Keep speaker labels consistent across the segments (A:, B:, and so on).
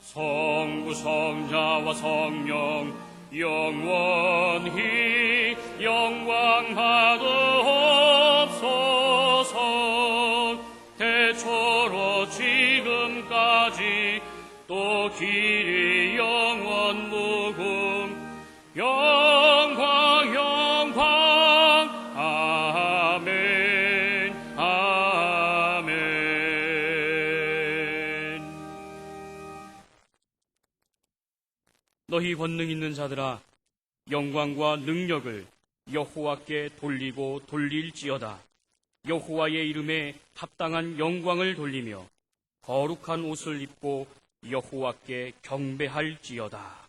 A: 성부 성자와 성령 영원히 영광받으옵소서. 대초로 지금까지 또 길이 영원 무궁 영광 영광 아멘 아멘. 너희 권능 있는 자들아, 영광과 능력을 여호와께 돌리고 돌릴지어다. 여호와의 이름에 합당한 영광을 돌리며 거룩한 옷을 입고 여호와께 경배할지어다.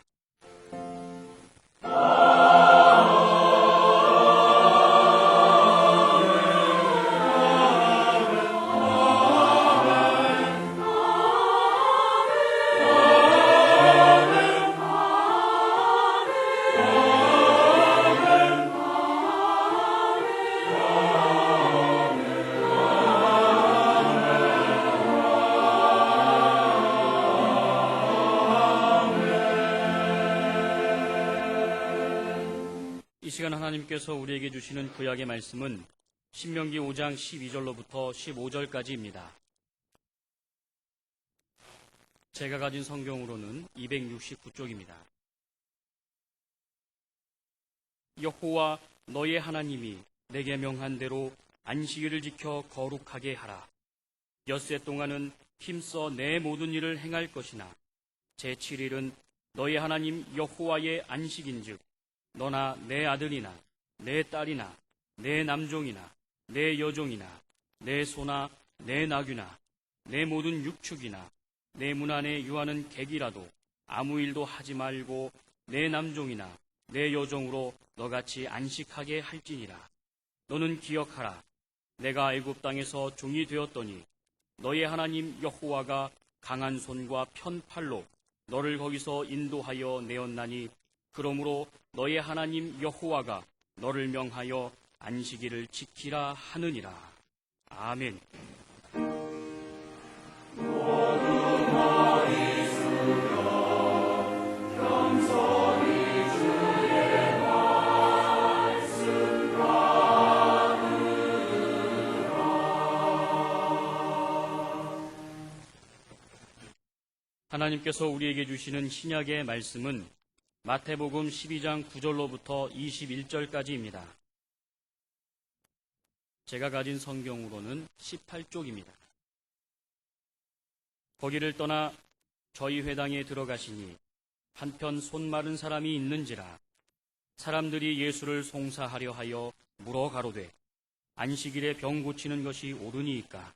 A: 이 시간 하나님께서 우리에게 주시는 구약의 말씀은 신명기 5장 12절로부터 15절까지입니다. 제가 가진 성경으로는 269쪽입니다. 여호와 너의 하나님이 내게 명한 대로 안식일을 지켜 거룩하게 하라. 엿새 동안은 힘써 내 모든 일을 행할 것이나 제7일은 너의 하나님 여호와의 안식인즉 너나 내 아들이나 내 딸이나 내 남종이나 내 여종이나 내 소나 내 나귀나 내 모든 육축이나 내 문 안에 유하는 객이라도 아무 일도 하지 말고 내 남종이나 내 여종으로 너같이 안식하게 할지니라. 너는 기억하라. 내가 애굽 땅에서 종이 되었더니 너의 하나님 여호와가 강한 손과 편팔로 너를 거기서 인도하여 내었나니 그러므로 너의 하나님 여호와가 너를 명하여 안식일을 지키라 하느니라. 아멘. 하나님께서 우리에게 주시는 신약의 말씀은 마태복음 12장 9절로부터 21절까지입니다. 제가 가진 성경으로는 18쪽입니다. 거기를 떠나 저희 회당에 들어가시니 한편 손 마른 사람이 있는지라. 사람들이 예수를 송사하려 하여 물어 가로되 안식일에 병 고치는 것이 옳으니이까.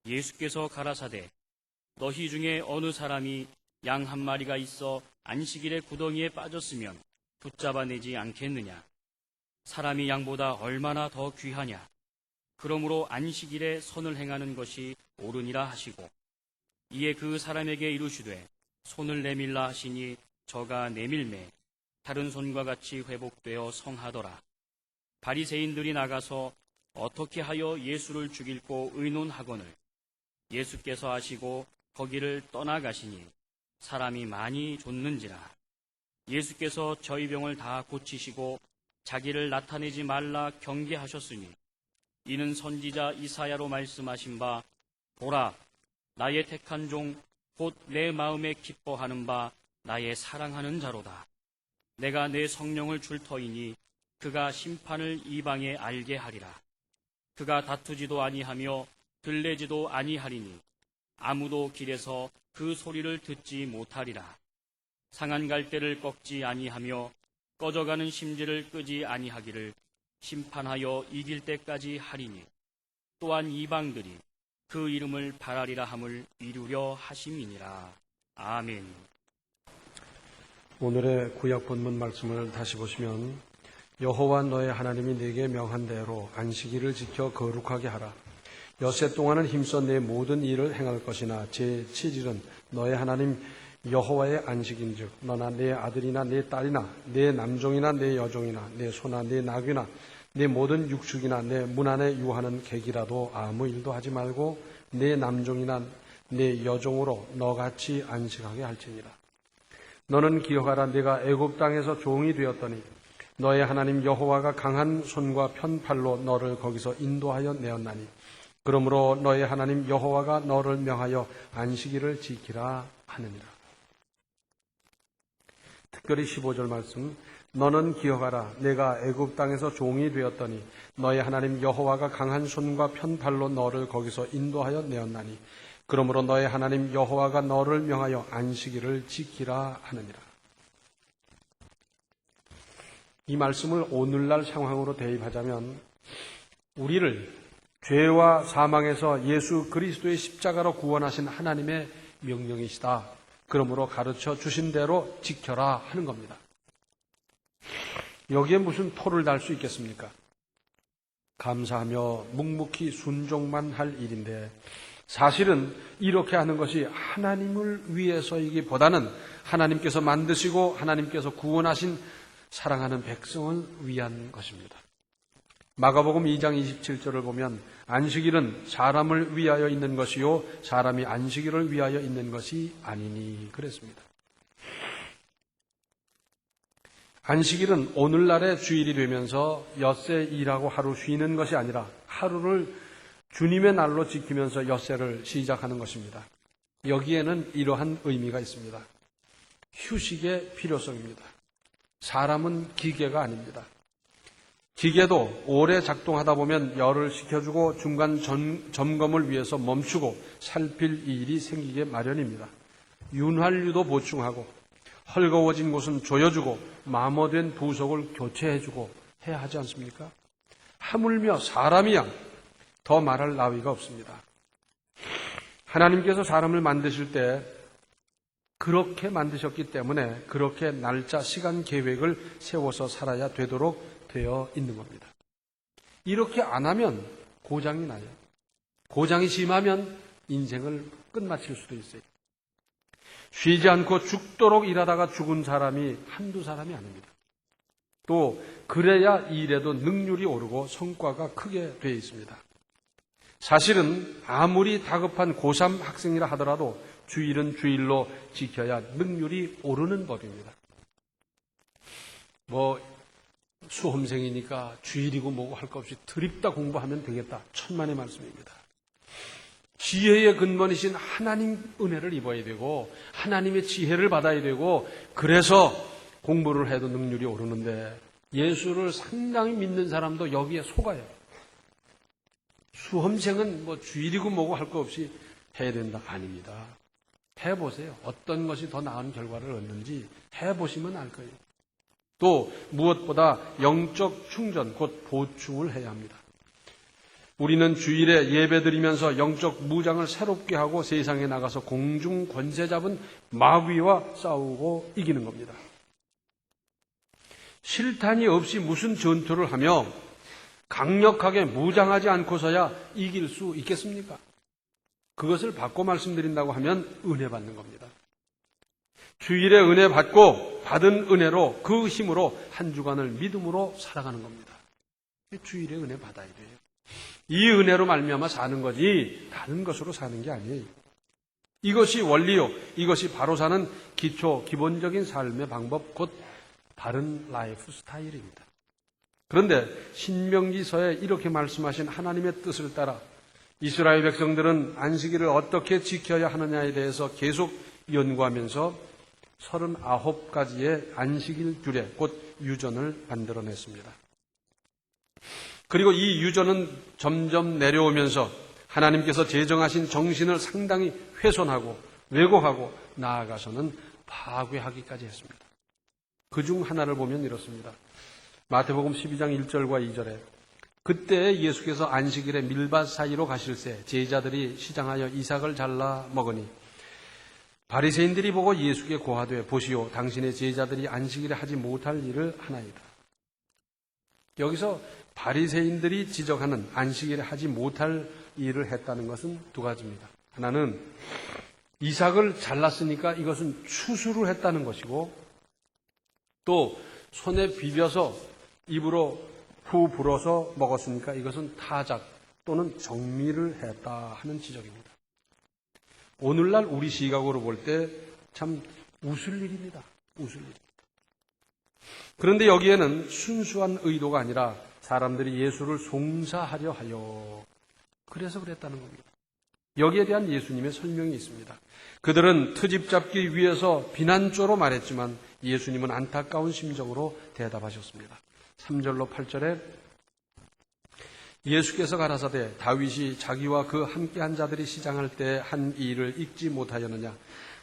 A: 예수께서 가라사대 너희 중에 어느 사람이 양 한 마리가 있어 안식일에 구덩이에 빠졌으면 붙잡아내지 않겠느냐. 사람이 양보다 얼마나 더 귀하냐. 그러므로 안식일에 선을 행하는 것이 옳으니라 하시고 이에 그 사람에게 이르시되 손을 내밀라 하시니 저가 내밀매 다른 손과 같이 회복되어 성하더라. 바리새인들이 나가서 어떻게 하여 예수를 죽일고 의논하거늘 예수께서 하시고 거기를 떠나가시니 사람이 많이 좇는지라. 예수께서 저희 병을 다 고치시고 자기를 나타내지 말라 경계하셨으니 이는 선지자 이사야로 말씀하신 바 보라 나의 택한 종 곧 내 마음에 기뻐하는 바 나의 사랑하는 자로다. 내가 내 성령을 줄 터이니 그가 심판을 이방에 알게 하리라. 그가 다투지도 아니하며 들레지도 아니하리니 아무도 길에서 그 소리를 듣지 못하리라. 상한 갈대를 꺾지 아니하며 꺼져가는 심지를 끄지 아니하기를 심판하여 이길 때까지 하리니 또한 이방들이 그 이름을 바라리라 함을 이루려 하심이니라. 아멘.
B: 오늘의 구약 본문 말씀을 다시 보시면 여호와 너의 하나님이 네게 명한 대로 안식일을 지켜 거룩하게 하라. 엿새 동안은 힘써 내 모든 일을 행할 것이나 제7일은 너의 하나님 여호와의 안식인즉 너나 내 아들이나 내 딸이나 내 남종이나 내 여종이나 내 소나 내 나귀나 내 모든 육축이나 내 문 안에 유하는 객이라도 아무 일도 하지 말고 내 남종이나 네 여종으로 너같이 안식하게 할지니라. 너는 기억하라. 내가 애굽 땅에서 종이 되었더니 너의 하나님 여호와가 강한 손과 편팔로 너를 거기서 인도하여 내었나니 그러므로 너의 하나님 여호와가 너를 명하여 안식일을 지키라 하느니라. 특별히 15절 말씀, 너는 기억하라. 내가 애굽 땅에서 종이 되었더니 너의 하나님 여호와가 강한 손과 편팔로 너를 거기서 인도하여 내었나니 그러므로 너의 하나님 여호와가 너를 명하여 안식일을 지키라 하느니라. 이 말씀을 오늘날 상황으로 대입하자면 우리를 죄와 사망에서 예수 그리스도의 십자가로 구원하신 하나님의 명령이시다. 그러므로 가르쳐 주신 대로 지켜라 하는 겁니다. 여기에 무슨 토를 달 수 있겠습니까? 감사하며 묵묵히 순종만 할 일인데 사실은 이렇게 하는 것이 하나님을 위해서이기보다는 하나님께서 만드시고 하나님께서 구원하신 사랑하는 백성을 위한 것입니다. 마가복음 2장 27절을 보면 안식일은 사람을 위하여 있는 것이요 사람이 안식일을 위하여 있는 것이 아니니 그랬습니다. 안식일은 오늘날의 주일이 되면서 엿새 일하고 하루 쉬는 것이 아니라 하루를 주님의 날로 지키면서 엿새를 시작하는 것입니다. 여기에는 이러한 의미가 있습니다. 휴식의 필요성입니다. 사람은 기계가 아닙니다. 기계도 오래 작동하다 보면 열을 식혀주고 중간 점검을 위해서 멈추고 살필 일이 생기게 마련입니다. 윤활유도 보충하고 헐거워진 곳은 조여주고 마모된 부속을 교체해주고 해야 하지 않습니까? 하물며 사람이야 더 말할 나위가 없습니다. 하나님께서 사람을 만드실 때 그렇게 만드셨기 때문에 그렇게 날짜, 시간 계획을 세워서 살아야 되도록 되어 있는 겁니다. 이렇게 안 하면 고장이 나요. 고장이 심하면 인생을 끝마칠 수도 있어요. 쉬지 않고 죽도록 일하다가 죽은 사람이 한두 사람이 아닙니다. 또 그래야 일에도 능률이 오르고 성과가 크게 되어 있습니다. 사실은 아무리 다급한 고3 학생이라 하더라도 주일은 주일로 지켜야 능률이 오르는 법입니다. 수험생이니까 주일이고 뭐고 할 것 없이 드립다 공부하면 되겠다. 천만의 말씀입니다. 지혜의 근본이신 하나님 은혜를 입어야 되고 하나님의 지혜를 받아야 되고 그래서 공부를 해도 능률이 오르는데 예수를 상당히 믿는 사람도 여기에 속아요. 수험생은 주일이고 뭐고 할 것 없이 해야 된다. 아닙니다. 해보세요. 어떤 것이 더 나은 결과를 얻는지 해보시면 알 거예요. 또 무엇보다 영적 충전, 곧 보충을 해야 합니다. 우리는 주일에 예배드리면서 영적 무장을 새롭게 하고 세상에 나가서 공중 권세 잡은 마귀와 싸우고 이기는 겁니다. 실탄이 없이 무슨 전투를 하며 강력하게 무장하지 않고서야 이길 수 있겠습니까? 그것을 바꿔 말씀드린다고 하면 은혜 받는 겁니다. 주일에 은혜 받고 받은 은혜로 그 힘으로 한 주간을 믿음으로 살아가는 겁니다. 주일에 은혜 받아야 돼요. 이 은혜로 말미암아 사는 거지 다른 것으로 사는 게 아니에요. 이것이 원리요. 이것이 바로 사는 기본적인 삶의 방법, 곧 바른 라이프 스타일입니다. 그런데 신명기서에 이렇게 말씀하신 하나님의 뜻을 따라 이스라엘 백성들은 안식일을 어떻게 지켜야 하느냐에 대해서 계속 연구하면서 39가지의 안식일 규례, 곧 유전을 만들어냈습니다. 그리고 이 유전은 점점 내려오면서 하나님께서 제정하신 정신을 상당히 훼손하고 왜곡하고 나아가서는 파괴하기까지 했습니다. 그중 하나를 보면 이렇습니다. 마태복음 12장 1절과 2절에 그때 예수께서 안식일에 밀밭 사이로 가실새 제자들이 시장하여 이삭을 잘라 먹으니 바리새인들이 보고 예수께 고하되 보시오 당신의 제자들이 안식일에 하지 못할 일을 하나이다. 여기서 바리새인들이 지적하는 안식일에 하지 못할 일을 했다는 것은 두 가지입니다. 하나는 이삭을 잘랐으니까 이것은 추수를 했다는 것이고 또 손에 비벼서 입으로 후 불어서 먹었으니까 이것은 타작 또는 정미를 했다 하는 지적입니다. 오늘날 우리 시각으로 볼 때 참 웃을 일입니다. 웃을 일. 그런데 여기에는 순수한 의도가 아니라 사람들이 예수를 송사하려 하여 그래서 그랬다는 겁니다. 여기에 대한 예수님의 설명이 있습니다. 그들은 트집 잡기 위해서 비난조로 말했지만 예수님은 안타까운 심정으로 대답하셨습니다. 3절로 8절에 예수께서 가라사대 다윗이 자기와 그 함께한 자들이 시장할 때 한 일을 잊지 못하였느냐.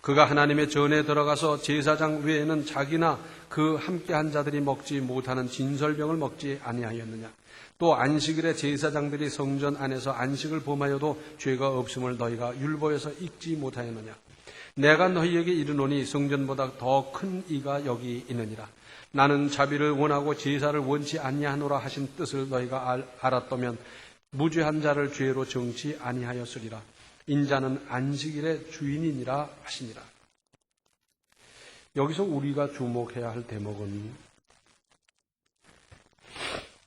B: 그가 하나님의 전에 들어가서 제사장 외에는 자기나 그 함께한 자들이 먹지 못하는 진설병을 먹지 아니하였느냐. 또 안식일에 제사장들이 성전 안에서 안식을 범하여도 죄가 없음을 너희가 율법에서 읽지 못하였느냐. 내가 너희에게 이르노니 성전보다 더 큰 이가 여기 있느니라. 나는 자비를 원하고 제사를 원치 아니하노라 하신 뜻을 너희가 알았다면 무죄한 자를 죄로 정치 아니하였으리라. 인자는 안식일의 주인이니라 하시니라. 여기서 우리가 주목해야 할 대목은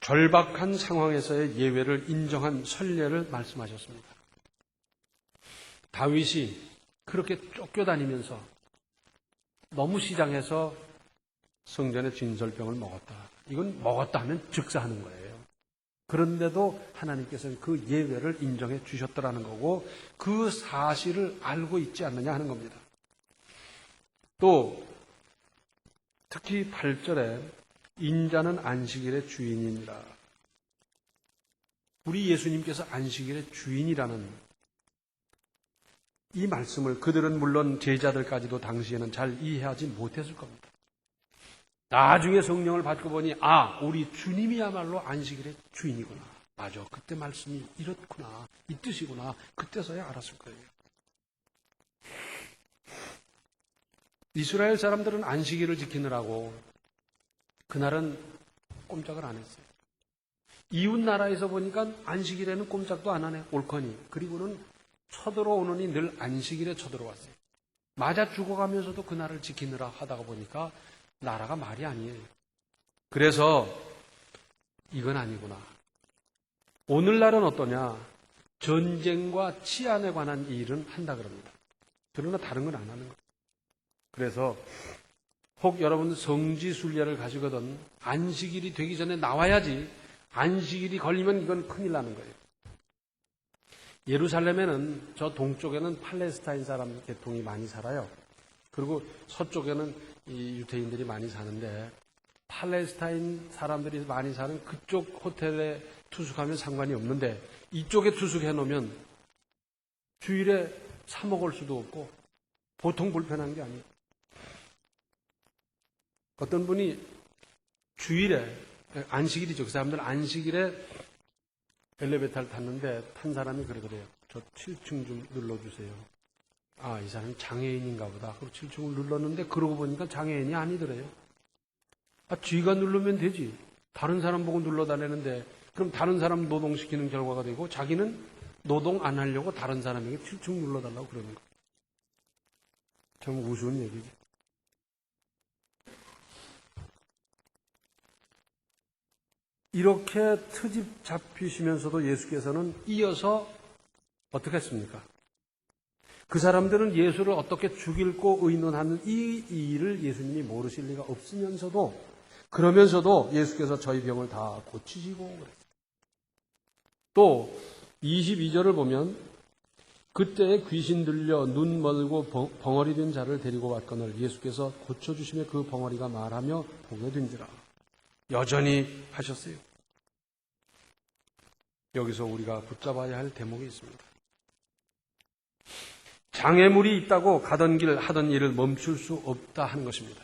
B: 절박한 상황에서의 예외를 인정한 선례를 말씀하셨습니다. 다윗이 그렇게 쫓겨다니면서 너무 시장해서 성전의 진설병을 먹었다. 이건 먹었다 하면 즉사하는 거예요. 그런데도 하나님께서는 그 예외를 인정해 주셨더라는 거고 그 사실을 알고 있지 않느냐 하는 겁니다. 또 특히 8절에 인자는 안식일의 주인이니라. 우리 예수님께서 안식일의 주인이라는 이 말씀을 그들은 물론 제자들까지도 당시에는 잘 이해하지 못했을 겁니다. 나중에 성령을 받고 보니 우리 주님이야말로 안식일의 주인이구나. 맞아. 그때 말씀이 이렇구나. 이 뜻이구나. 그때서야 알았을 거예요. 이스라엘 사람들은 안식일을 지키느라고 그날은 꼼짝을 안 했어요. 이웃 나라에서 보니까 안식일에는 꼼짝도 안 하네. 옳거니. 그리고는 쳐들어오느니 늘 안식일에 쳐들어왔어요. 맞아 죽어가면서도 그날을 지키느라 하다가 보니까 나라가 말이 아니에요. 그래서 이건 아니구나. 오늘날은 어떠냐? 전쟁과 치안에 관한 일은 한다 그럽니다. 그러나 다른 건 안 하는 거예요. 그래서 혹 여러분 성지순례를 가시거든 안식일이 되기 전에 나와야지. 안식일이 걸리면 이건 큰일 나는 거예요. 예루살렘에는 저 동쪽에는 팔레스타인 사람 계통이 많이 살아요. 그리고 서쪽에는 이 유대인들이 많이 사는데 팔레스타인 사람들이 많이 사는 그쪽 호텔에 투숙하면 상관이 없는데 이쪽에 투숙해 놓으면 주일에 사 먹을 수도 없고 보통 불편한 게 아니에요. 어떤 분이 주일에 안식일이죠. 그 사람들 안식일에 엘리베이터를 탔는데 탄 사람이 그러더래요. 저 7층 좀 눌러주세요. 이 사람이 장애인인가 보다. 그리고 7층을 눌렀는데 그러고 보니까 장애인이 아니더래요. 쥐가 누르면 되지. 다른 사람 보고 눌러달라는데 그럼 다른 사람 노동시키는 결과가 되고 자기는 노동 안 하려고 다른 사람에게 7층 눌러달라고 그러는 거예요. 참 우스운 얘기죠. 이렇게 트집 잡히시면서도 예수께서는 이어서 어떻게 했습니까? 그 사람들은 예수를 어떻게 죽일고 의논하는 이 일을 예수님이 모르실 리가 없으면서도 그러면서도 예수께서 저희 병을 다 고치시고 그랬어요. 또 22절을 보면 그때에 귀신 들려 눈 멀고 벙어리 된 자를 데리고 왔거늘 예수께서 고쳐주심에 그 벙어리가 말하며 보게 된지라. 여전히 하셨어요. 여기서 우리가 붙잡아야 할 대목이 있습니다. 장애물이 있다고 가던 길 하던 일을 멈출 수 없다 하는 것입니다.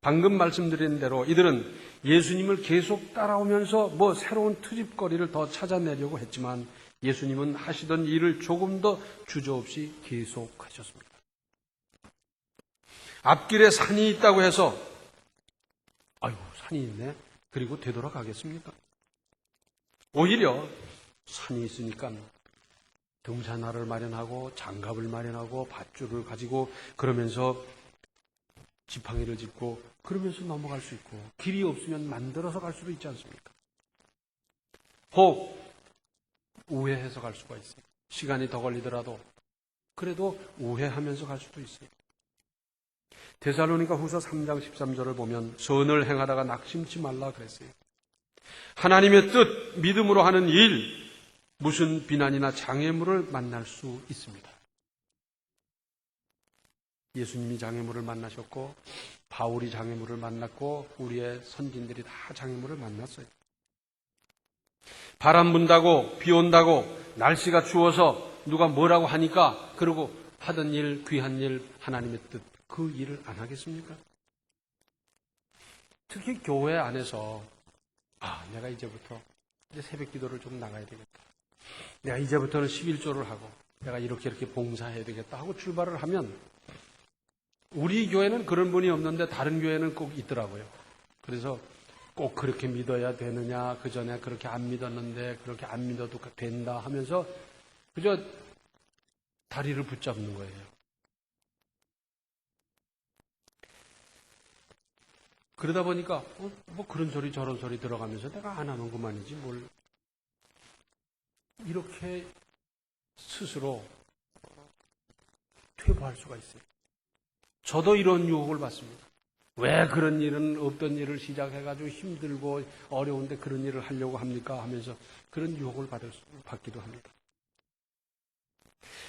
B: 방금 말씀드린 대로 이들은 예수님을 계속 따라오면서 새로운 트집거리를 더 찾아내려고 했지만 예수님은 하시던 일을 조금 더 주저없이 계속하셨습니다. 앞길에 산이 있다고 해서 산이 있네. 그리고 되돌아가겠습니까? 오히려 산이 있으니까 등산화를 마련하고 장갑을 마련하고 밧줄을 가지고 그러면서 지팡이를 짚고 그러면서 넘어갈 수 있고 길이 없으면 만들어서 갈 수도 있지 않습니까? 혹 우회해서 갈 수가 있어요. 시간이 더 걸리더라도 그래도 우회하면서 갈 수도 있어요. 데살로니가 후서 3장 13절을 보면 선을 행하다가 낙심치 말라 그랬어요. 하나님의 뜻, 믿음으로 하는 일, 무슨 비난이나 장애물을 만날 수 있습니다. 예수님이 장애물을 만나셨고 바울이 장애물을 만났고 우리의 선진들이 다 장애물을 만났어요. 바람 분다고 비 온다고 날씨가 추워서 누가 뭐라고 하니까 그러고 하던 일, 귀한 일, 하나님의 뜻, 그 일을 안 하겠습니까? 특히 교회 안에서 내가 이제 새벽 기도를 좀 나가야 되겠다. 내가 이제부터는 11조를 하고 내가 이렇게 봉사해야 되겠다 하고 출발을 하면 우리 교회는 그런 분이 없는데 다른 교회는 꼭 있더라고요. 그래서 꼭 그렇게 믿어야 되느냐, 그 전에 그렇게 안 믿었는데 그렇게 안 믿어도 된다 하면서 그저 다리를 붙잡는 거예요. 그러다 보니까 뭐 그런 소리 저런 소리 들어가면서 내가 안 하는 것만이지 뭘 이렇게 스스로 퇴보할 수가 있어요. 저도 이런 유혹을 받습니다. 왜 그런 일은 없던 일을 시작해가지고 힘들고 어려운데 그런 일을 하려고 합니까? 하면서 그런 유혹을 받기도 합니다.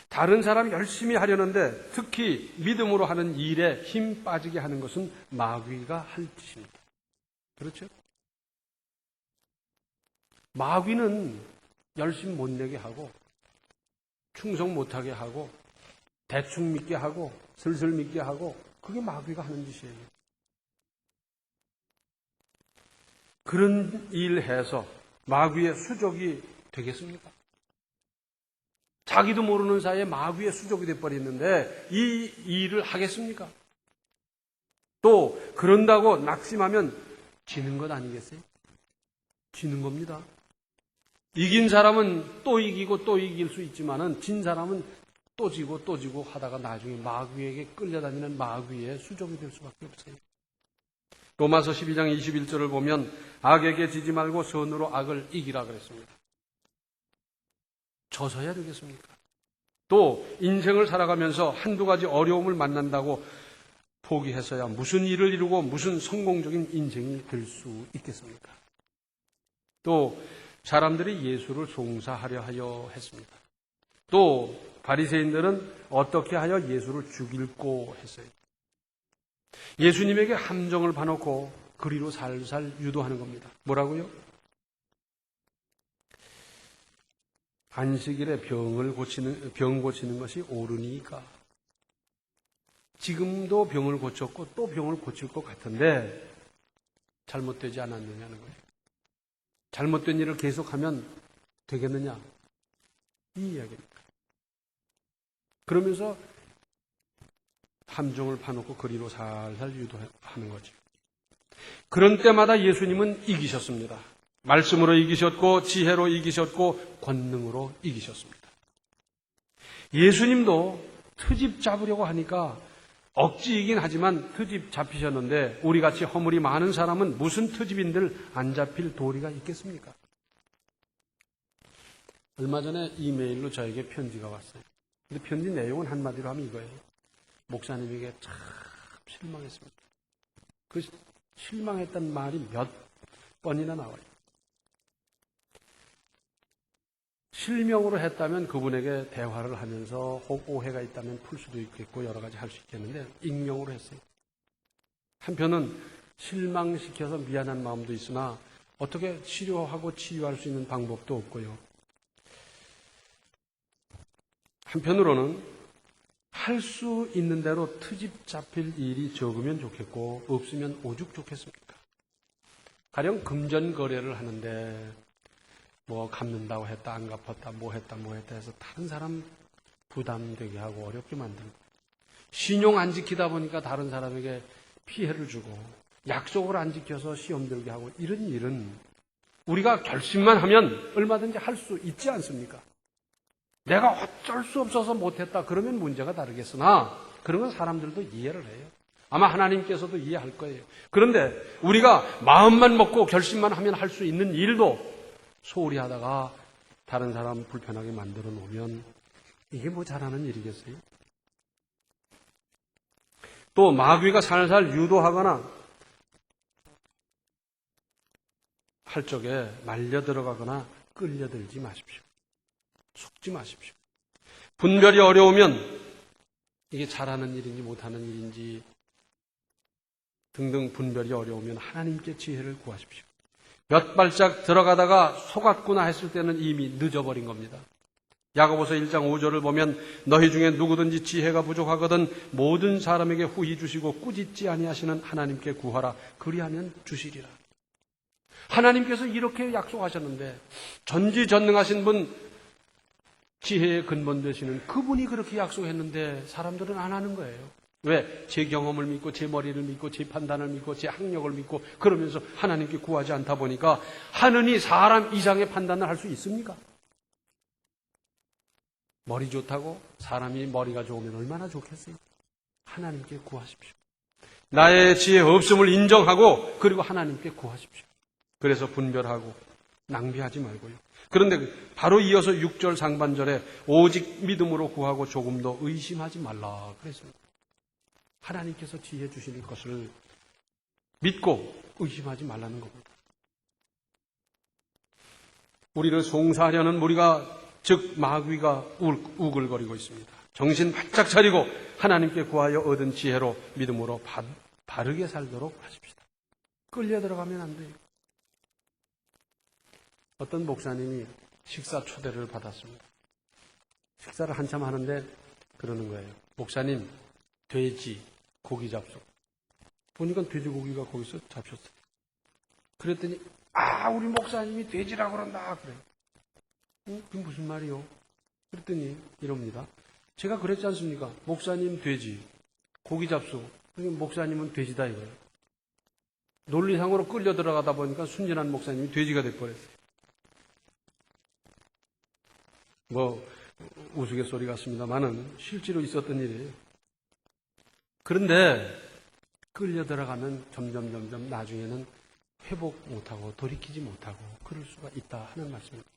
B: 다른 사람이 열심히 하려는데 특히 믿음으로 하는 일에 힘 빠지게 하는 것은 마귀가 할 짓입니다. 그렇죠? 마귀는 열심 못 내게 하고 충성 못하게 하고 대충 믿게 하고 슬슬 믿게 하고 그게 마귀가 하는 짓이에요. 그런 일 해서 마귀의 수족이 되겠습니까? 자기도 모르는 사이에 마귀의 수족이 돼버렸는데 이 일을 하겠습니까? 또 그런다고 낙심하면 지는 것 아니겠어요? 지는 겁니다. 이긴 사람은 또 이기고 또 이길 수 있지만은 진 사람은 또 지고 또 지고 하다가 나중에 마귀에게 끌려다니는 마귀의 수족이 될 수밖에 없어요. 로마서 12장 21절을 보면 악에게 지지 말고 선으로 악을 이기라 그랬습니다. 져서야 되겠습니까? 또 인생을 살아가면서 한두 가지 어려움을 만난다고 포기해서야 무슨 일을 이루고 무슨 성공적인 인생이 될 수 있겠습니까? 또 사람들이 예수를 송사하려 하여 했습니다. 또 바리새인들은 어떻게 하여 예수를 죽일고 했어요. 예수님에게 함정을 봐놓고 그리로 살살 유도하는 겁니다. 뭐라고요? 안식일에 병 고치는 것이 옳으니까. 지금도 병을 고쳤고 또 병을 고칠 것 같은데 잘못되지 않았느냐는 거예요. 잘못된 일을 계속하면 되겠느냐? 이 이야기입니다. 그러면서 함정을 파놓고 거리로 살살 유도하는 거죠. 그런 때마다 예수님은 이기셨습니다. 말씀으로 이기셨고 지혜로 이기셨고 권능으로 이기셨습니다. 예수님도 트집 잡으려고 하니까 억지이긴 하지만 트집 잡히셨는데 우리같이 허물이 많은 사람은 무슨 트집인들 안 잡힐 도리가 있겠습니까? 얼마 전에 이메일로 저에게 편지가 왔어요. 근데 편지 내용은 한마디로 하면 이거예요. 목사님에게 참 실망했습니다. 그 실망했던 말이 몇 번이나 나와요. 실명으로 했다면 그분에게 대화를 하면서 혹 오해가 있다면 풀 수도 있겠고 여러 가지 할 수 있겠는데 익명으로 했어요. 한편은 실망시켜서 미안한 마음도 있으나 어떻게 치료하고 치유할 수 있는 방법도 없고요. 한편으로는 할 수 있는 대로 트집 잡힐 일이 적으면 좋겠고 없으면 오죽 좋겠습니까? 가령 금전거래를 하는데 뭐 갚는다고 했다 안 갚았다 뭐 했다 해서 다른 사람 부담되게 하고 어렵게 만들고 신용 안 지키다 보니까 다른 사람에게 피해를 주고 약속을 안 지켜서 시험 들게 하고 이런 일은 우리가 결심만 하면 얼마든지 할 수 있지 않습니까? 내가 어쩔 수 없어서 못했다 그러면 문제가 다르겠으나 그런 건 사람들도 이해를 해요. 아마 하나님께서도 이해할 거예요. 그런데 우리가 마음만 먹고 결심만 하면 할 수 있는 일도 소홀히 하다가 다른 사람 불편하게 만들어 놓으면 이게 뭐 잘하는 일이겠어요? 또 마귀가 살살 유도하거나 할 적에 말려 들어가거나 끌려들지 마십시오. 속지 마십시오. 분별이 어려우면 이게 잘하는 일인지 못하는 일인지 등등 분별이 어려우면 하나님께 지혜를 구하십시오. 몇 발짝 들어가다가 속았구나 했을 때는 이미 늦어버린 겁니다. 야고보서 1장 5절을 보면 너희 중에 누구든지 지혜가 부족하거든 모든 사람에게 후히 주시고 꾸짖지 아니하시는 하나님께 구하라. 그리하면 주시리라. 하나님께서 이렇게 약속하셨는데 전지전능하신 분, 지혜의 근본 되시는 그분이 그렇게 약속했는데 사람들은 안 하는 거예요. 왜? 제 경험을 믿고 제 머리를 믿고 제 판단을 믿고 제 학력을 믿고 그러면서 하나님께 구하지 않다 보니까 하느니 사람 이상의 판단을 할 수 있습니까? 머리 좋다고 사람이 머리가 좋으면 얼마나 좋겠어요? 하나님께 구하십시오. 나의 지혜 없음을 인정하고 그리고 하나님께 구하십시오. 그래서 분별하고 낭비하지 말고요. 그런데 바로 이어서 6절 상반절에 오직 믿음으로 구하고 조금 더 의심하지 말라 그랬습니다. 하나님께서 지혜 주실 것을 믿고 의심하지 말라는 겁니다. 우리를 송사하려는 무리가 즉 마귀가 우글거리고 있습니다. 정신 바짝 차리고 하나님께 구하여 얻은 지혜로 믿음으로 바르게 살도록 하십시다. 끌려 들어가면 안 돼요. 어떤 목사님이 식사 초대를 받았습니다. 식사를 한참 하는데 그러는 거예요. 목사님, 돼지, 고기 잡수. 보니까 돼지고기가 거기서 잡혔어요. 그랬더니 우리 목사님이 돼지라고 그런다 그래요. 그게 무슨 말이요? 그랬더니 이럽니다. 제가 그랬지 않습니까? 목사님 돼지, 고기 잡수. 그러니까 목사님은 돼지다 이거예요. 논리상으로 끌려 들어가다 보니까 순진한 목사님이 돼지가 돼버렸어요. 우스갯소리 같습니다만은 실제로 있었던 일이에요. 그런데 끌려 들어가면 점점 나중에는 회복 못하고 돌이키지 못하고 그럴 수가 있다 하는 말씀입니다.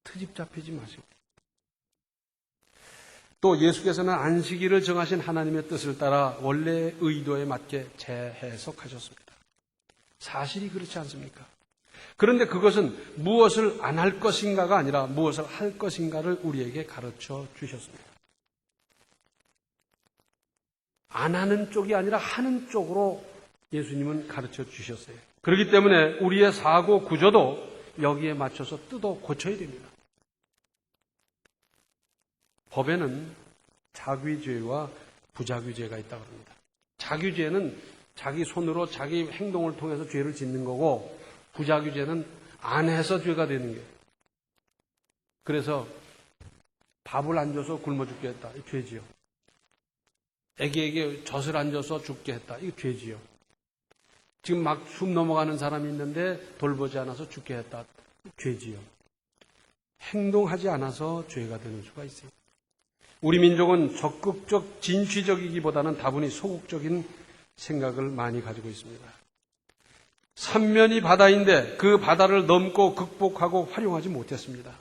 B: 트집 잡히지 마시고. 또 예수께서는 안식일을 정하신 하나님의 뜻을 따라 원래의 의도에 맞게 재해석하셨습니다. 사실이 그렇지 않습니까? 그런데 그것은 무엇을 안 할 것인가가 아니라 무엇을 할 것인가를 우리에게 가르쳐 주셨습니다. 안 하는 쪽이 아니라 하는 쪽으로 예수님은 가르쳐 주셨어요. 그렇기 때문에 우리의 사고 구조도 여기에 맞춰서 뜯어 고쳐야 됩니다. 법에는 자귀죄와 부자귀죄가 있다고 합니다. 자귀죄는 자기 손으로 자기 행동을 통해서 죄를 짓는 거고 부자귀죄는 안 해서 죄가 되는 거예요. 그래서 밥을 안 줘서 굶어 죽게 했다. 이거 죄지요. 애기에게 젖을 안 줘서 죽게 했다. 이거 죄지요. 지금 막 숨 넘어가는 사람이 있는데 돌보지 않아서 죽게 했다. 죄지요. 행동하지 않아서 죄가 되는 수가 있어요. 우리 민족은 적극적 진취적이기보다는 다분히 소극적인 생각을 많이 가지고 있습니다. 삼면이 바다인데 그 바다를 넘고 극복하고 활용하지 못했습니다.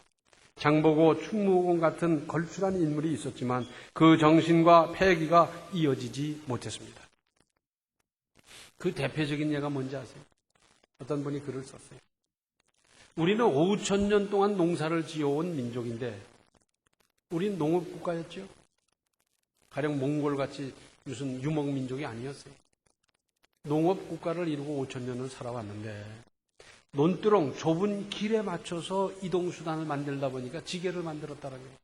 B: 장보고 충무공 같은 걸출한 인물이 있었지만 그 정신과 패기가 이어지지 못했습니다. 그 대표적인 예가 뭔지 아세요? 어떤 분이 글을 썼어요. 우리는 5,000년 동안 농사를 지어온 민족인데 우리는 농업국가였죠. 가령 몽골같이 무슨 유목민족이 아니었어요. 농업국가를 이루고 5,000년을 살아왔는데 논두렁 좁은 길에 맞춰서 이동수단을 만들다 보니까 지게를 만들었다는 거예요.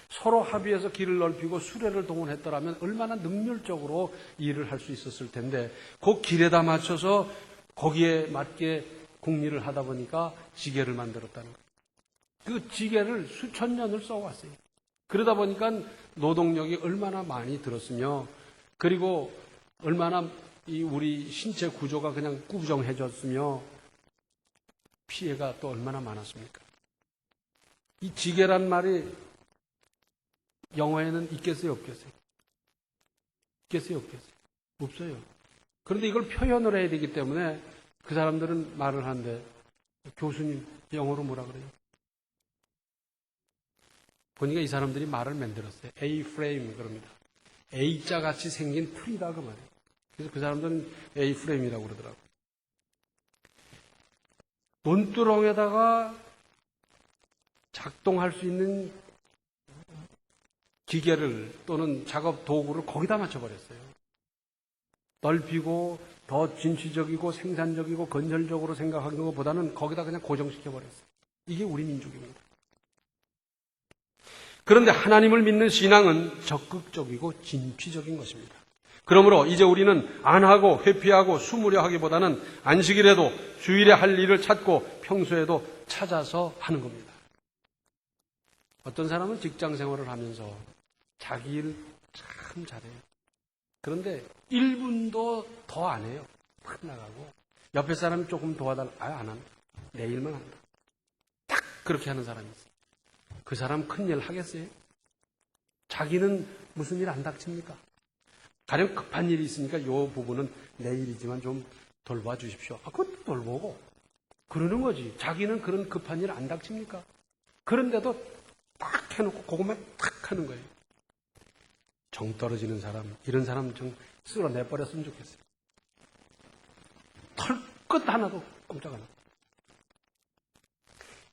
B: 서로 합의해서 길을 넓히고 수레를 동원했더라면 얼마나 능률적으로 일을 할 수 있었을 텐데 그 길에다 맞춰서 거기에 맞게 공리를 하다 보니까 지게를 만들었다는 거예요. 그 지게를 수천 년을 써왔어요. 그러다 보니까 노동력이 얼마나 많이 들었으며 그리고 얼마나 우리 신체 구조가 그냥 꾸정해졌으며 피해가 또 얼마나 많았습니까? 이 지게란 말이 영어에는 있겠어요, 없겠어요? 있겠어요, 없겠어요? 없어요. 그런데 이걸 표현을 해야 되기 때문에 그 사람들은 말을 하는데 교수님 영어로 뭐라 그래요? 보니까 이 사람들이 말을 만들었어요. A-프레임 그럽니다. A자 같이 생긴 틀이다 그 말이에요. 그래서 그 사람들은 A-프레임이라고 그러더라고요. 논두렁에다가 작동할 수 있는 기계를 또는 작업 도구를 거기다 맞춰버렸어요. 넓히고 더 진취적이고 생산적이고 건설적으로 생각하는 것보다는 거기다 그냥 고정시켜버렸어요. 이게 우리 민족입니다. 그런데 하나님을 믿는 신앙은 적극적이고 진취적인 것입니다. 그러므로 이제 우리는 안 하고 회피하고 숨으려 하기보다는 안식일에도 주일에 할 일을 찾고 평소에도 찾아서 하는 겁니다. 어떤 사람은 직장 생활을 하면서 자기 일 참 잘해요. 그런데 1분도 더 안 해요. 팍 나가고 옆에 사람이 조금 도와달라. 안 한다. 내 일만 한다. 딱 그렇게 하는 사람이 있어요. 그 사람 큰일 하겠어요? 자기는 무슨 일 안 닥칩니까? 가령 급한 일이 있으니까 이 부분은 내 일이지만 좀 돌봐 주십시오. 그것도 돌보고 그러는 거지. 자기는 그런 급한 일 안 닥칩니까? 그런데도 딱 해놓고 그것만 탁 하는 거예요. 정 떨어지는 사람, 이런 사람 좀 쓸어내버렸으면 좋겠어요. 털끝 하나도 꼼짝 안 하고.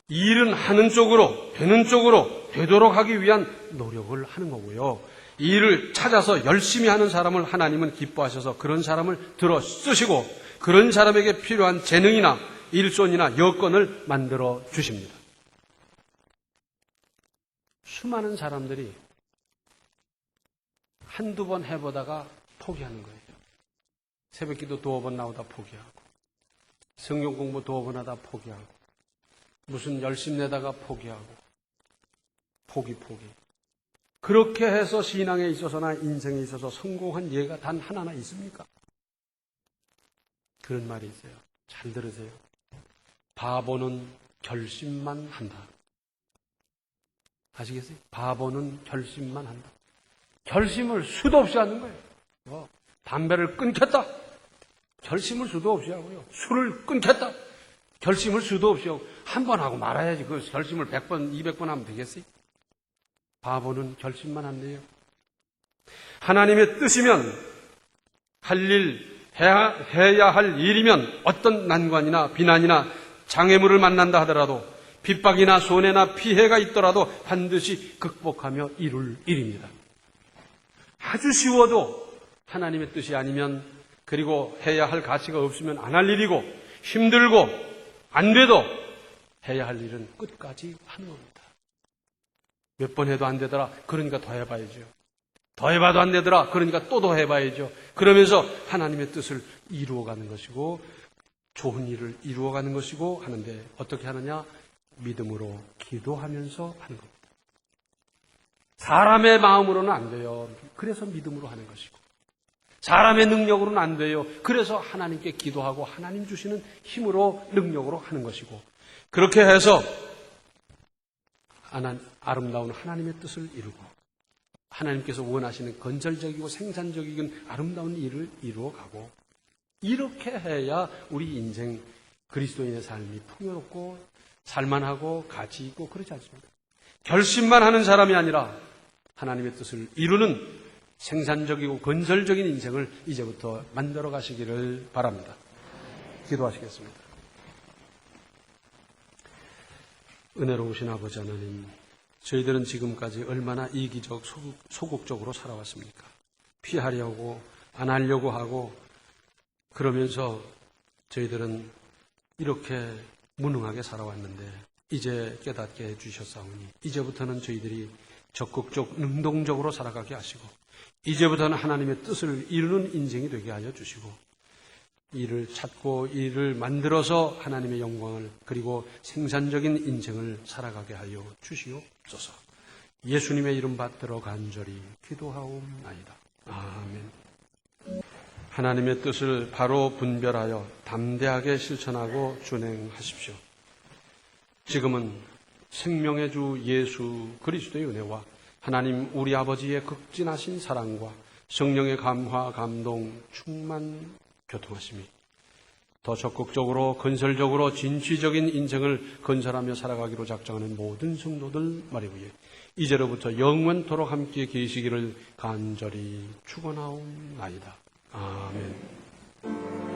B: 일은 하는 쪽으로, 되는 쪽으로 되도록 하기 위한 노력을 하는 거고요. 이 일을 찾아서 열심히 하는 사람을 하나님은 기뻐하셔서 그런 사람을 들어 쓰시고 그런 사람에게 필요한 재능이나 일손이나 여건을 만들어 주십니다. 수많은 사람들이 한두 번 해보다가 포기하는 거예요. 새벽기도 2번 나오다 포기하고 성경 공부 2번 하다 포기하고 무슨 열심 내다가 포기하고 포기 그렇게 해서 신앙에 있어서나 인생에 있어서 성공한 예가 단 하나나 있습니까? 그런 말이 있어요. 잘 들으세요. 바보는 결심만 한다. 아시겠어요? 바보는 결심만 한다. 결심을 수도 없이 하는 거예요. 담배를 끊겠다. 결심을 수도 없이 하고요. 술을 끊겠다. 결심을 수도 없이 하고 한 번 하고 말아야지. 그 결심을 100번, 200번 하면 되겠어요? 바보는 결심만 한대요. 하나님의 뜻이면 할 일, 해야 할 일이면 어떤 난관이나 비난이나 장애물을 만난다 하더라도 핍박이나 손해나 피해가 있더라도 반드시 극복하며 이룰 일입니다. 아주 쉬워도 하나님의 뜻이 아니면 그리고 해야 할 가치가 없으면 안 할 일이고 힘들고 안 돼도 해야 할 일은 끝까지 하는 겁니다. 몇 번 해도 안 되더라. 그러니까 더 해봐야죠. 더 해봐도 안 되더라. 그러니까 또 더 해봐야죠. 그러면서 하나님의 뜻을 이루어가는 것이고 좋은 일을 이루어가는 것이고 하는데 어떻게 하느냐? 믿음으로 기도하면서 하는 겁니다. 사람의 마음으로는 안 돼요. 그래서 믿음으로 하는 것이고 사람의 능력으로는 안 돼요. 그래서 하나님께 기도하고 하나님 주시는 힘으로 능력으로 하는 것이고 그렇게 해서 아름다운 하나님의 뜻을 이루고 하나님께서 원하시는 건설적이고 생산적인 아름다운 일을 이루어가고 이렇게 해야 우리 인생 그리스도인의 삶이 풍요롭고 살만하고 가치 있고 그러지 않습니다. 결심만 하는 사람이 아니라 하나님의 뜻을 이루는 생산적이고 건설적인 인생을 이제부터 만들어 가시기를 바랍니다. 기도하시겠습니다. 은혜로우신 아버지 하나님, 저희들은 지금까지 얼마나 이기적, 소극적으로 살아왔습니까? 피하려고, 안 하려고 하고, 그러면서 저희들은 이렇게 무능하게 살아왔는데, 이제 깨닫게 해주셨사오니, 이제부터는 저희들이 적극적, 능동적으로 살아가게 하시고, 이제부터는 하나님의 뜻을 이루는 인생이 되게 하여 주시고, 일을 찾고 일을 만들어서 하나님의 영광을 그리고 생산적인 인생을 살아가게 하여 주시옵소서. 예수님의 이름 받들어 간절히 기도하옵나이다. 아멘. 하나님의 뜻을 바로 분별하여 담대하게 실천하고 준행하십시오. 지금은 생명의 주 예수 그리스도의 은혜와 하나님 우리 아버지의 극진하신 사랑과 성령의 감화, 감동, 충만, 교통하심이 더 적극적으로 건설적으로 진취적인 인생을 건설하며 살아가기로 작정하는 모든 성도들 말이고요. 이제로부터 영원토록 함께 계시기를 간절히 축원하옵나이다. 아멘.